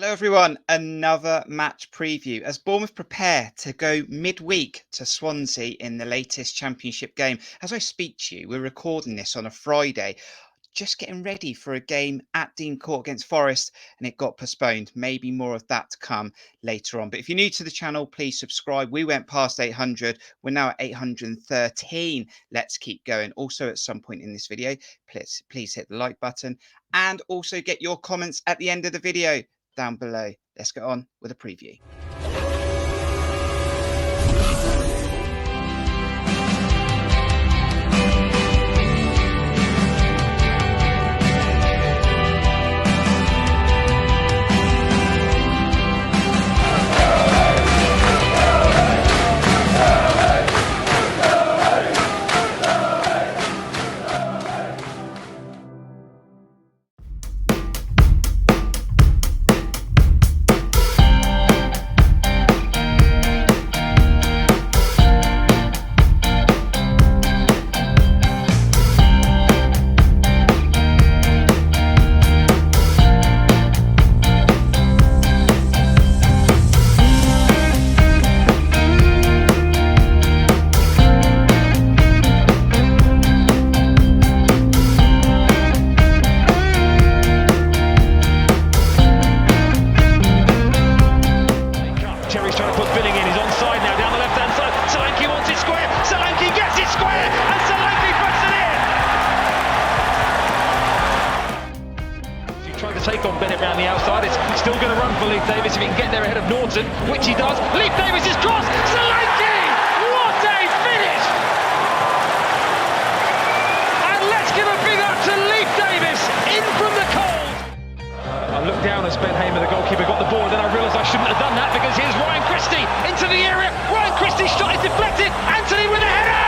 Hello everyone, another match preview as Bournemouth prepare to go midweek to Swansea in the latest championship game. As I speak to you, we're recording this on a Friday, just getting ready for a game at Dean Court against Forest, and it got postponed. Maybe more of that to come later on. But if you're new to the channel, please subscribe. We went past 800. We're now at 813. Let's keep going. Also, at some point in this video, please hit the like button and also get your comments at the end of the video down below. Let's get on with a preview. Cherries trying to put Billing in, he's onside now, down the left-hand side. Solanke wants it square, Solanke gets it square, and Solanke puts it in! He tried to take on Bennett round the outside, it's still going to run for Leif Davis if he can get there ahead of Norton, which he does. Leif Davis is crossed, Solanke! What a finish! And let's give a big up to Leif Davis, in from the cold! I looked down as Ben Hamer, the goalkeeper, got the ball, and then I realised I shouldn't have done that because here's Ryan Christie into the area. Ryan Christie's shot is deflected. Anthony with a header!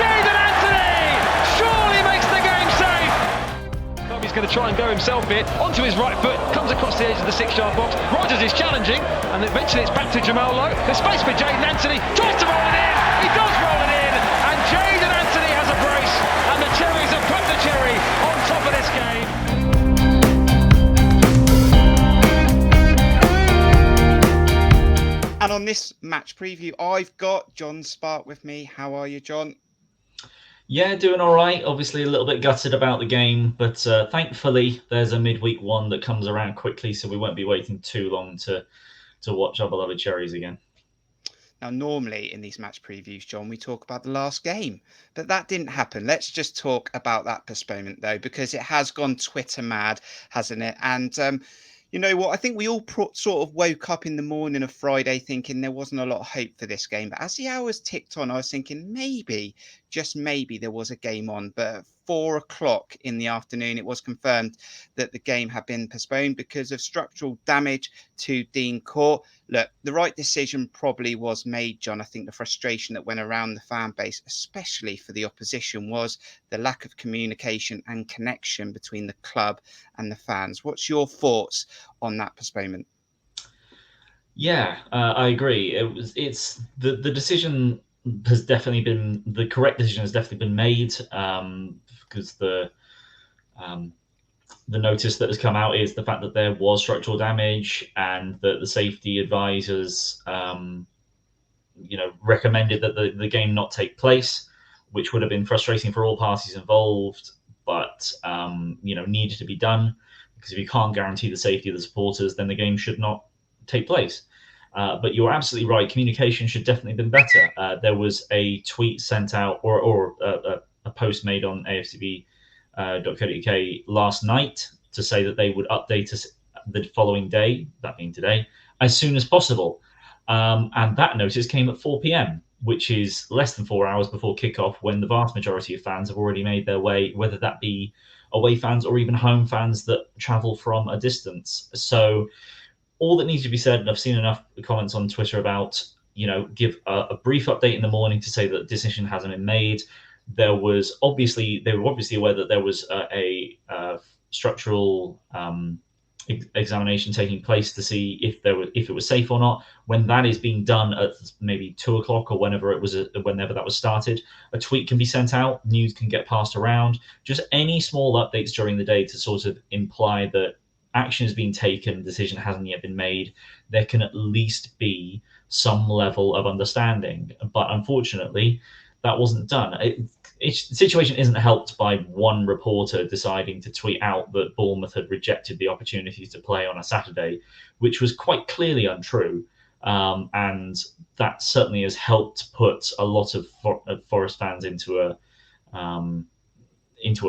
Jadon Anthony surely makes the game safe. He's going to try and go himself here onto his right foot, comes across the edge of the 6-yard box. Rogers is challenging, and eventually it's back to Jamal Lowe. There's space for Jadon Anthony, tries to roll it in. He does roll it in, and Jadon Anthony has a brace, and the Cherries have put the cherry on top of this game. And on this match preview, I've got Jon Spark with me. How are you, Jon? Yeah, doing all right. Obviously a little bit gutted about the game, but thankfully there's a midweek one that comes around quickly, so we won't be waiting too long to watch our beloved Cherries again. Now, normally in these match previews, Jon, we talk about the last game, but that didn't happen. Let's just talk about that postponement, though, because it has gone Twitter mad, hasn't it? And you know what? I think we all sort of woke up in the morning of Friday thinking there wasn't a lot of hope for this game. But as the hours ticked on, I was thinking maybe, just maybe, there was a game on. But at 4 o'clock in the afternoon, it was confirmed that the game had been postponed because of structural damage to Dean Court. Look, the right decision probably was made, Jon. I think the frustration that went around the fan base, especially for the opposition, was the lack of communication and connection between the club and the fans. What's your thoughts on that postponement? Yeah, I agree. It's the decision has definitely been the correct decision has definitely been made because the notice that has come out is the fact that there was structural damage and that the safety advisors recommended that the game not take place, which would have been frustrating for all parties involved, but needed to be done, because if you can't guarantee the safety of the supporters, then the game should not take place. But you're absolutely right. Communication should definitely have been better. There was a tweet sent out or a post made on AFCB.co.uk last night to say that they would update us the following day, that being today, as soon as possible. And that notice came at 4 p.m, which is less than 4 hours before kickoff, when the vast majority of fans have already made their way, whether that be away fans or even home fans that travel from a distance. So all that needs to be said, and I've seen enough comments on Twitter about, give a brief update in the morning to say that the decision hasn't been made. They were obviously aware that there was a structural examination taking place to see if it was safe or not. When that is being done at maybe 2 o'clock or whenever that was started, a tweet can be sent out, news can get passed around. Just any small updates during the day to sort of imply that action has been taken, decision hasn't yet been made, there can at least be some level of understanding. But unfortunately, that wasn't done. The situation isn't helped by one reporter deciding to tweet out that Bournemouth had rejected the opportunity to play on a Saturday, which was quite clearly untrue. And that certainly has helped put a lot of Forest fans into a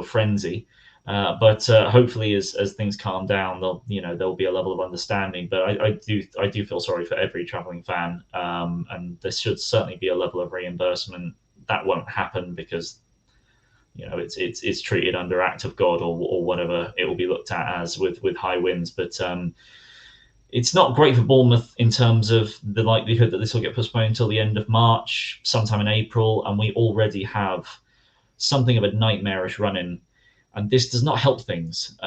frenzy. But hopefully, as things calm down, there'll be a level of understanding. But I do feel sorry for every travelling fan, and there should certainly be a level of reimbursement. That won't happen because it's treated under act of God or whatever it will be looked at as with high winds. But it's not great for Bournemouth in terms of the likelihood that this will get postponed until the end of March, sometime in April, and we already have something of a nightmarish run-in, and this does not help things.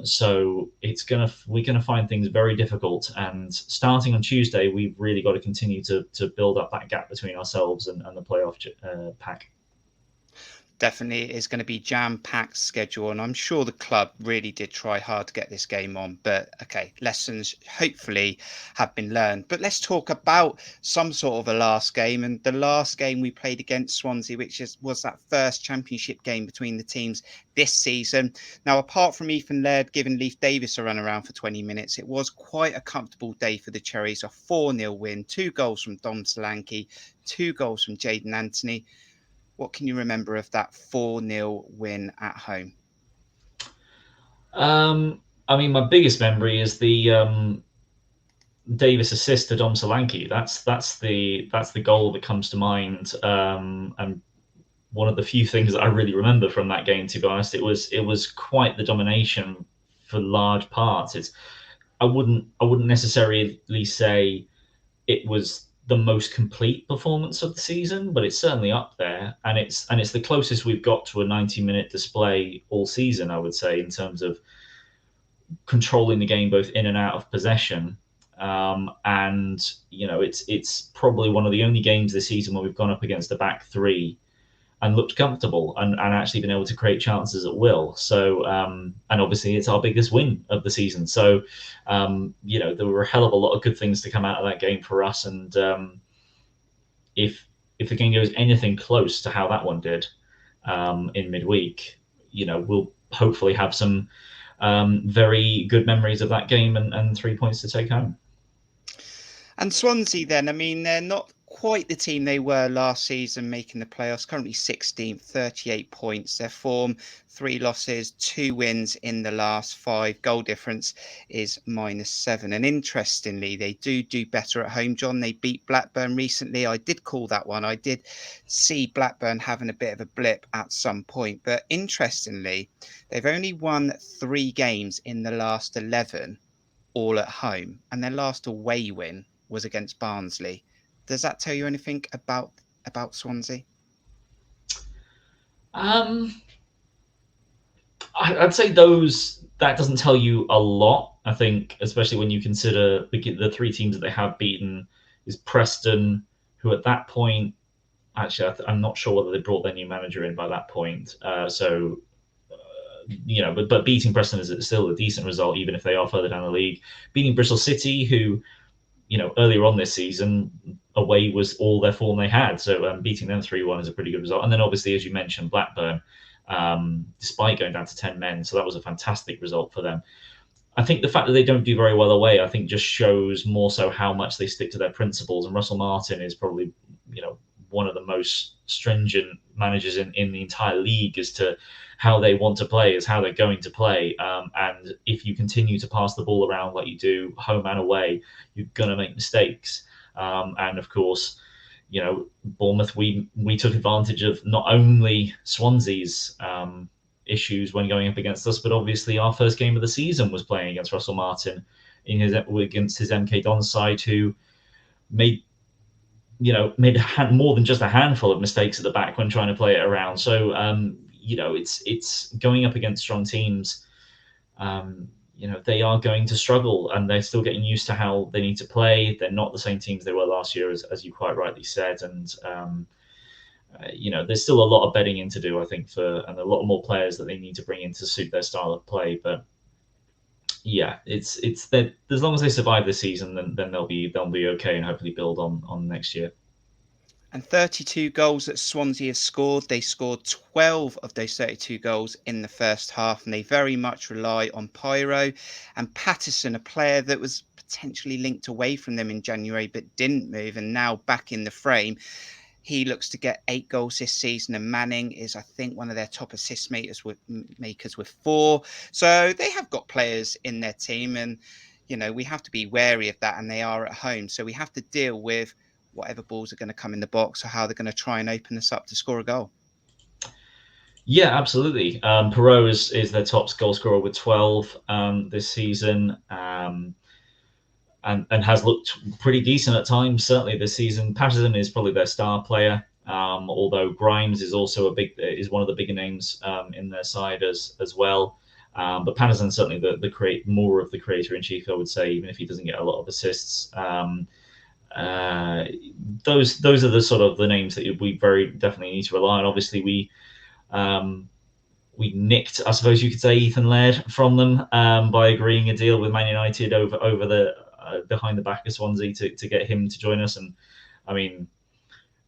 So we're gonna find things very difficult. And starting on Tuesday, we've really got to continue to build up that gap between ourselves and the playoff pack. Definitely is going to be jam-packed schedule, and I'm sure the club really did try hard to get this game on. But okay, lessons hopefully have been learned. But let's talk about some sort of a last game, and the last game we played against Swansea, which was that first championship game between the teams this season. Now, apart from Ethan Laird giving Leif Davis a run around for 20 minutes, it was quite a comfortable day for the Cherries. A 4-0 win, 2 goals from Dom Solanke, 2 goals from Jaden Anthony. What can you remember of that 4-0 win at home? I mean, my biggest memory is the Davis assist to Dom Solanke. That's the goal that comes to mind, and one of the few things that I really remember from that game. To be honest, it was quite the domination for large parts. I wouldn't necessarily say it was the most complete performance of the season, but it's certainly up there, and it's the closest we've got to a 90-minute display all season, I would say, in terms of controlling the game both in and out of possession. And it's probably one of the only games this season where we've gone up against the back three and looked comfortable and actually been able to create chances at will. So, and obviously it's our biggest win of the season. So, there were a hell of a lot of good things to come out of that game for us. And if the game goes anything close to how that one did in midweek, we'll hopefully have some very good memories of that game and 3 points to take home. And Swansea then, I mean, they're not quite the team they were last season, making the playoffs, currently 16th, 38 points. Their form, 3 losses, 2 wins in the last 5. Goal difference is -7. And interestingly, they do better at home, Jon. They beat Blackburn recently. I did call that one. I did see Blackburn having a bit of a blip at some point. But interestingly, they've only won 3 games in the last 11, all at home. And their last away win was against Barnsley. Does that tell you anything about Swansea? I'd say that doesn't tell you a lot. I think, especially when you consider the 3 teams that they have beaten is Preston, who at that point, actually, I'm not sure whether they brought their new manager in by that point. But beating Preston is still a decent result, even if they are further down the league. Beating Bristol City, who, earlier on this season, away was all their form they had. So beating them 3-1 is a pretty good result. And then obviously, as you mentioned, Blackburn, despite going down to 10 men. So that was a fantastic result for them. I think the fact that they don't do very well away, I think just shows more so how much they stick to their principles. And Russell Martin is probably, one of the most stringent managers in the entire league as to how they want to play, is how they're going to play. And if you continue to pass the ball around like you do home and away, you're going to make mistakes. And of course, Bournemouth, we took advantage of not only Swansea's issues when going up against us, but obviously our first game of the season was playing against Russell Martin against his MK Dons side, who made more than just a handful of mistakes at the back when trying to play it around. So, it's going up against strong teams. They are going to struggle, and they're still getting used to how they need to play. They're not the same teams they were last year, as you quite rightly said. And, there's still a lot of bedding in to do, I think, and a lot more players that they need to bring in to suit their style of play. But, yeah, it's that as long as they survive this season, then they'll be okay and hopefully build on next year. And 32 goals that Swansea have scored. They scored 12 of those 32 goals in the first half, and they very much rely on Pyro and Patterson, a player that was potentially linked away from them in January but didn't move and now back in the frame. He looks to get 8 goals this season, and Manning is, I think, one of their top assist makers with 4. So they have got players in their team, and we have to be wary of that. And they are at home, so we have to deal with whatever balls are going to come in the box or how they're going to try and open us up to score a goal. Yeah, absolutely. Perot is their top goal scorer with 12 this season. And has looked pretty decent at times, certainly this season. Patterson is probably their star player, although Grimes is also one of the bigger names in their side as well. But Patterson certainly more of the creator in chief, I would say, even if he doesn't get a lot of assists. Those are the sort of the names that we very definitely need to rely on. Obviously, we nicked, I suppose you could say, Ethan Laird from them by agreeing a deal with Man United over the behind the back of Swansea to get him to join us. And I mean,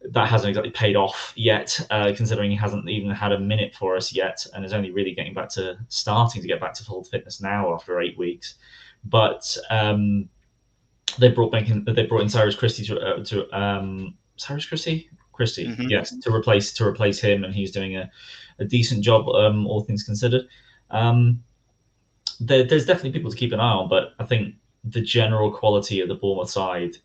that hasn't exactly paid off yet, considering he hasn't even had a minute for us yet, and is only really starting to get back to full fitness now after 8 weeks. But they brought in Cyrus Christie Cyrus Christie, Mm-hmm. yes, to replace him, and he's doing a decent job, all things considered. There's definitely people to keep an eye on, but I think the general quality of the Bournemouth side,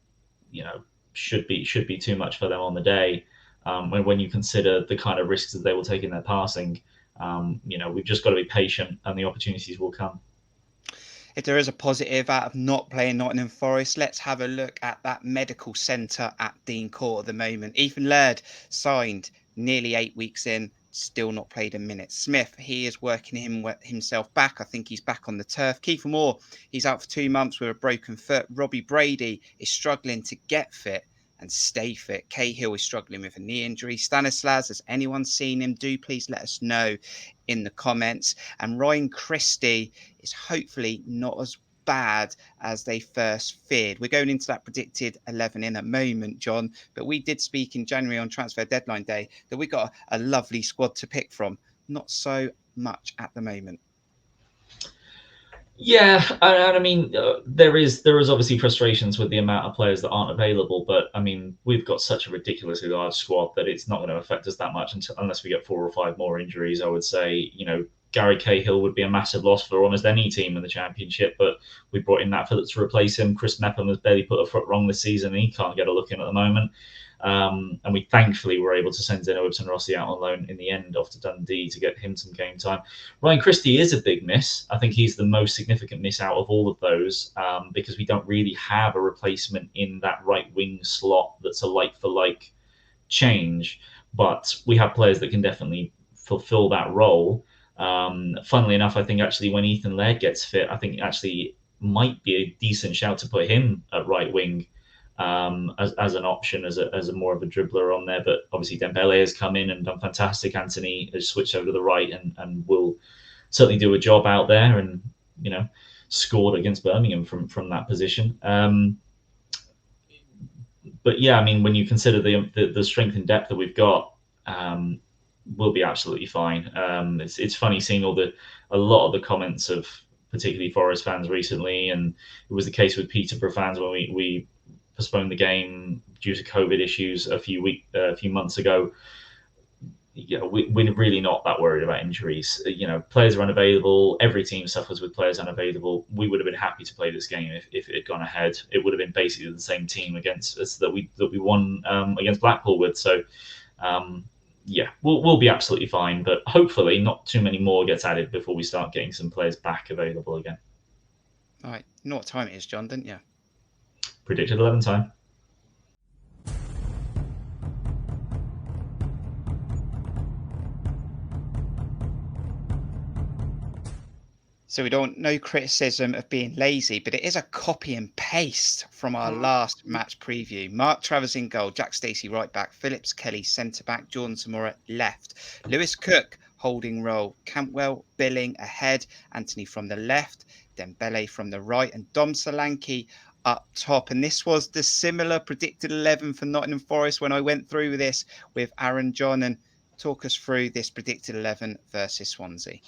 should be too much for them on the day. When you consider the kind of risks that they will take in their passing, we've just got to be patient, and the opportunities will come. If there is a positive out of not playing Nottingham Forest, let's have a look at that medical centre at Dean Court at the moment. Ethan Laird signed nearly 8 weeks in, still not played a minute. Smith, he is working himself back. I think he's back on the turf. Kiefer Moore, he's out for 2 months with a broken foot. Robbie Brady is struggling to get fit and stay fit. Cahill is struggling with a knee injury. Stanislas, has anyone seen him? Do please let us know in the comments. And Ryan Christie is hopefully not as bad as they first feared. We're going into that predicted 11 in a moment, Jon, but we did speak in January on transfer deadline day that we got a lovely squad to pick from. Not so much at the moment. Yeah, and I mean, there is obviously frustrations with the amount of players that aren't available, but I mean, we've got such a ridiculously large squad that it's not going to affect us that much unless we get 4 or 5 more injuries. I would say, Gary Cahill would be a massive loss for almost any team in the Championship, but we brought in that to replace him. Chris Mepham has barely put a foot wrong this season. He can't get a look in at the moment. And we thankfully were able to send Zeno Ibsen-Rossi out on loan in the end off to Dundee to get him some game time. Ryan Christie is a big miss. I think he's the most significant miss out of all of those, because we don't really have a replacement in that right wing slot that's a like-for-like change. But we have players that can definitely fulfill that role. Funnily enough, I think actually when Ethan Laird gets fit, I think actually might be a decent shout to put him at right wing, as an option, as a more of a dribbler on there. But obviously Dembele has come in and done fantastic. Anthony has switched over to the right and will certainly do a job out there, and scored against Birmingham from that position. But yeah, I mean, when you consider the strength and depth that we've got, we'll be absolutely fine. It's funny seeing a lot of the comments of particularly Forest fans recently, and it was the case with Peterborough fans when we postponed the game due to COVID issues a few months ago. We're really not that worried about injuries. Players are unavailable. Every team suffers with players unavailable. We would have been happy to play this game if it had gone ahead. It would have been basically the same team against us that we won against Blackpool with. So, yeah, we'll be absolutely fine. But hopefully, not too many more gets added before we start getting some players back available again. All right, you know what time it is, Jon, didn't you? Predicted 11 time. So we don't no criticism of being lazy, but it is a copy and paste from our last match preview. Mark Travers in goal, Jack Stacey right back, Phillips Kelly centre back, Jordan Zamora left, Lewis Cook holding role. Cantwell, Billing ahead, Anthony from the left, Dembele from the right, and Dom Solanke up top. And this was the similar predicted 11 for Nottingham Forest when I went through this with Aaron John. And talk us through this predicted 11 versus Swansea.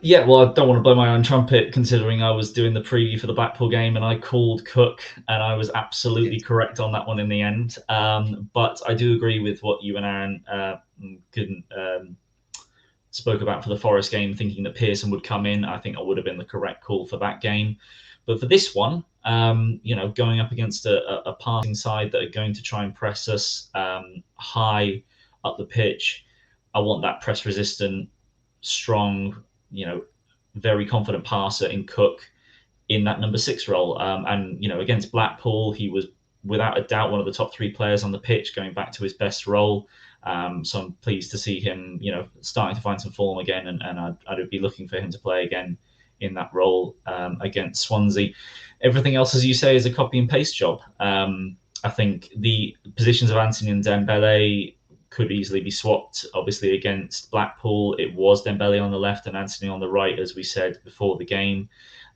Yeah, well, I don't want to blow my own trumpet considering I was doing the preview for the Blackpool game and I called Cook and I was absolutely correct on that one in the end. But I do agree with what you and Aaron spoke about for the Forest game, thinking that Pearson would come in. I think that would have been the correct call for that game. But for this one, going up against a passing side that are going to try and press us high up the pitch, I want that press resistant, strong, very confident passer in Cook in that number 6 role. And against Blackpool, he was without a doubt one of the top 3 players on the pitch, going back to his best role. So I'm pleased to see him, starting to find some form again, and I'd be looking for him to play again in that role against Swansea. Everything else, as you say, is a copy and paste job. I think the positions of Anthony and Dembele could easily be swapped. Obviously, against Blackpool, it was Dembele on the left and Anthony on the right, as we said before the game.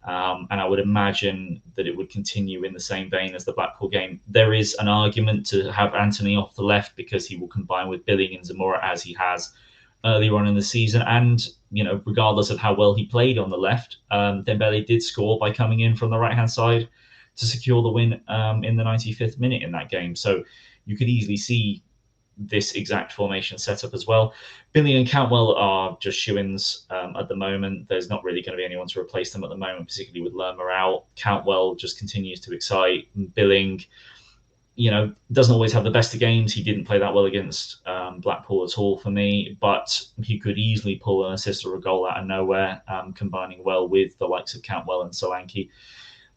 And I would imagine that it would continue in the same vein as the Blackpool game. There is an argument to have Anthony off the left because he will combine with Billing and Zamora as he has earlier on in the season. And, regardless of how well he played on the left, Dembele did score by coming in from the right-hand side to secure the win in the 95th minute in that game. So you could easily see this exact formation setup as well. Billy and Cantwell are just shoo-ins at the moment. There's not really going to be anyone to replace them at the moment, particularly with Lerma out. Cantwell just continues to excite. Billing, doesn't always have the best of games. He didn't play that well against Blackpool at all for me, but he could easily pull an assist or a goal out of nowhere, combining well with the likes of Cantwell and Solanke.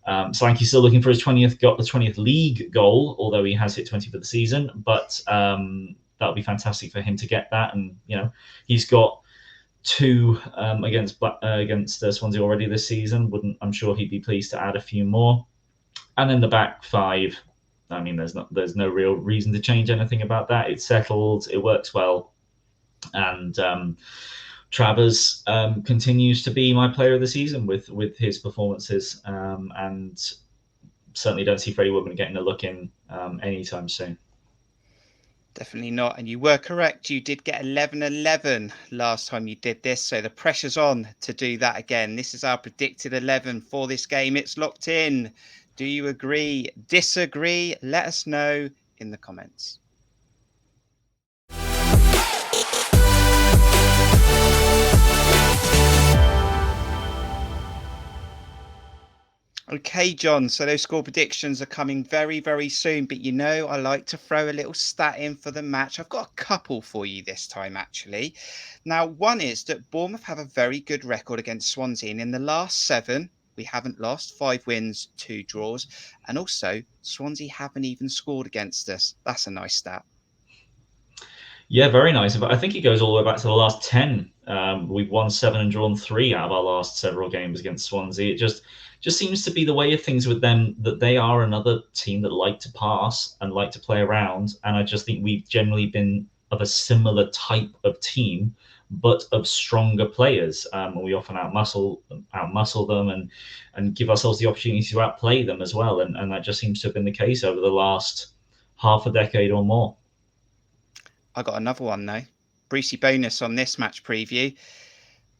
Solanke's still looking for his 20th league goal, although he has hit 20 for the season. But that would be fantastic for him to get that. And he's got 2 against Swansea already this season. I'm sure he'd be pleased to add a few more. And then the back 5. I mean, there's no real reason to change anything about that. It's settled. It works well. And Travers continues to be my player of the season with his performances, and certainly don't see Freddie Woodman getting a look in anytime soon. Definitely not. And you were correct. You did get 11-11 last time you did this. So the pressure's on to do that again. This is our predicted 11 for this game. It's locked in. Do you agree? Disagree? Let us know in the comments. Okay, John, so those score predictions are coming very, very soon. But I like to throw a little stat in for the match. I've got a couple for you this time, actually. Now, one is that Bournemouth have a very good record against Swansea. And in the last 7, we haven't lost. 5 wins, 2 draws. And also, Swansea haven't even scored against us. That's a nice stat. Yeah, very nice. But I think it goes all the way back to the last 10. We've won 7 and drawn 3 out of our last several games against Swansea. It just seems to be the way of things with them, that they are another team that like to pass and like to play around. And I just think we've generally been of a similar type of team, but of stronger players. We often outmuscle them and give ourselves the opportunity to outplay them as well. And that just seems to have been the case over the last half a decade or more. I got another one though. Brucey bonus on this match preview.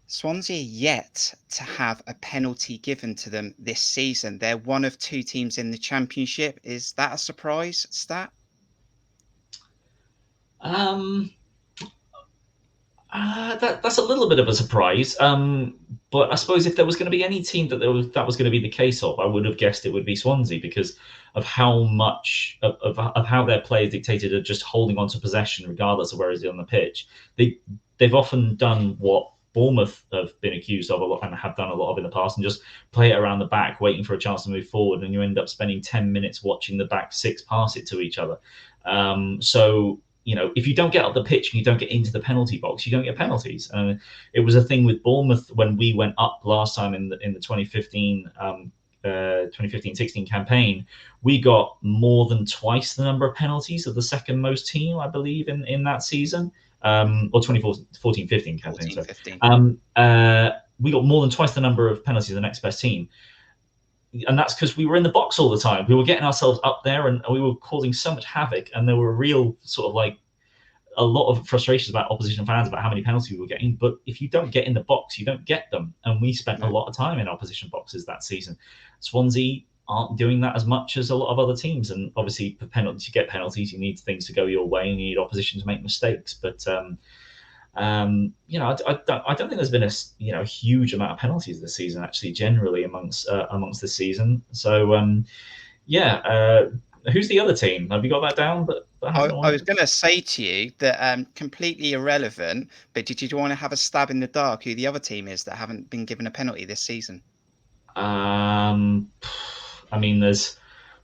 Swansea yet to have a penalty given to them this season. They're one of 2 teams in the Championship. Is that a surprise stat? That's a little bit of a surprise. But I suppose if there was going to be any team that was going to be the case of, I would have guessed it would be Swansea because of how much of how their play is dictated of just holding on to possession regardless of where is it on the pitch. They've often done what Bournemouth have been accused of a lot and have done a lot of in the past, and just play it around the back, waiting for a chance to move forward, and you end up spending 10 minutes watching the back 6 pass it to each other. So if you don't get up the pitch and you don't get into the penalty box, you don't get penalties. And it was a thing with Bournemouth when we went up last time in the 2015-16 campaign. We got more than twice the number of penalties of the second most team, I believe, in that season. or 2014-15 campaign. 14-15. We got more than twice the number of penalties of the next best team. And that's because we were in the box all the time. We were getting ourselves up there, and we were causing so much havoc. And there were real sort of like a lot of frustrations about opposition fans about how many penalties we were getting. But if you don't get in the box, you don't get them. And we spent a lot of time in opposition boxes that season. Swansea aren't doing that as much as a lot of other teams. And obviously, for penalties, to get penalties, you need things to go your way, and you need opposition to make mistakes. But I don't think there's been a huge amount of penalties this season, actually, generally amongst the season. So who's the other team? Have you got that down? But I was going to say to you that completely irrelevant, but did you want to have a stab in the dark who the other team is that haven't been given a penalty this season? I mean, there's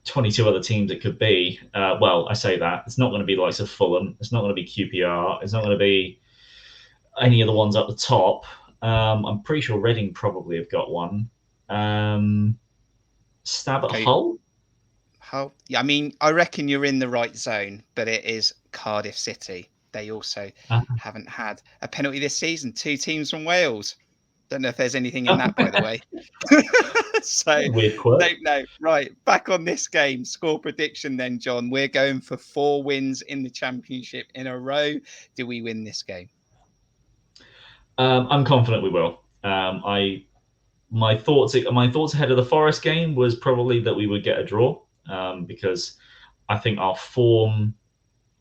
22 other teams it could be. Well, I say that. It's not going to be the likes of Fulham. It's not going to be QPR. It's not going to be any of the ones up the top. I'm pretty sure Reading probably have got one. Stab at Hull? Hull? Yeah, I mean, I reckon you're in the right zone, but it is Cardiff City. They also haven't had a penalty this season. 2 teams from Wales. Don't know if there's anything in that, by the way. So, weird quirk. No. Right, back on this game. Score prediction then, John. We're going for 4 wins in the Championship in a row. Do we win this game? I'm confident we will. My thoughts ahead of the Forest game was probably that we would get a draw, because I think our form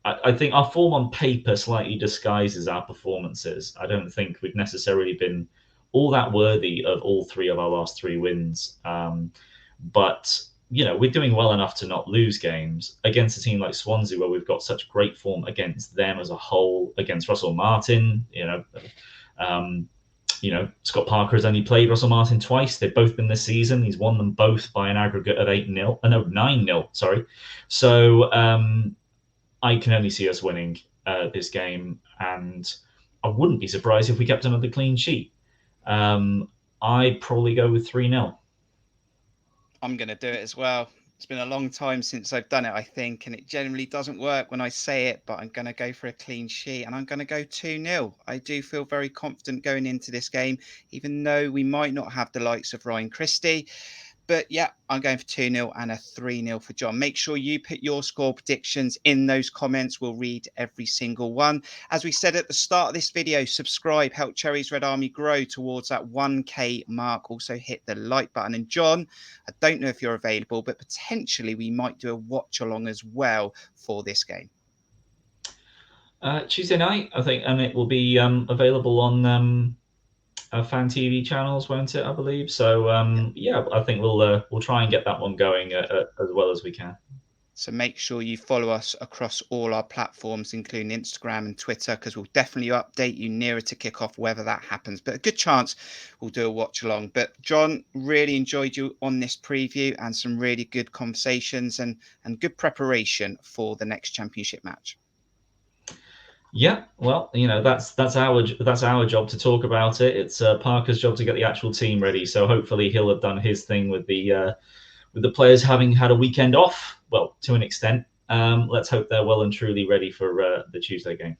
on paper slightly disguises our performances. I don't think we've necessarily been all that worthy of all 3 of our last 3 wins. But we're doing well enough to not lose games against a team like Swansea, where we've got such great form against them as a whole, against Russell Martin. Scott Parker has only played Russell Martin twice. They've both been this season. He's won them both by an aggregate of 9-0. Sorry. So I can only see us winning this game, and I wouldn't be surprised if we kept another clean sheet. I'd probably go with 3-0. I'm going to do it as well. It's been a long time since I've done it, I think, and it generally doesn't work when I say it, but I'm going to go for a clean sheet, and I'm going to go 2-0. I do feel very confident going into this game, even though we might not have the likes of Ryan Christie. But yeah, I'm going for 2-0 and a 3-0 for John. Make sure you put your score predictions in those comments. We'll read every single one. As we said at the start of this video, subscribe, help Cherries Red Army grow towards that 1K mark. Also hit the like button. And John, I don't know if you're available, but potentially we might do a watch along as well for this game. Tuesday night, I think, and it will be available on fan TV channels, won't it? I believe so. I think we'll try and get that one going as well as we can. So make sure you follow us across all our platforms, including Instagram and Twitter, because we'll definitely update you nearer to kickoff whether that happens. But a good chance we'll do a watch along. But John, really enjoyed you on this preview, and some really good conversations and good preparation for the next Championship match. Yeah, well, that's our job to talk about it. It's Parker's job to get the actual team ready. So hopefully he'll have done his thing with the players having had a weekend off. Well, to an extent. Let's hope they're well and truly ready for the Tuesday game.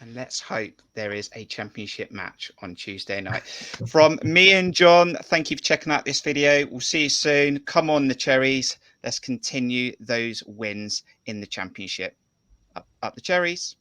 And let's hope there is a Championship match on Tuesday night. From me and John, thank you for checking out this video. We'll see you soon. Come on, the Cherries. Let's continue those wins in the Championship. Up the Cherries.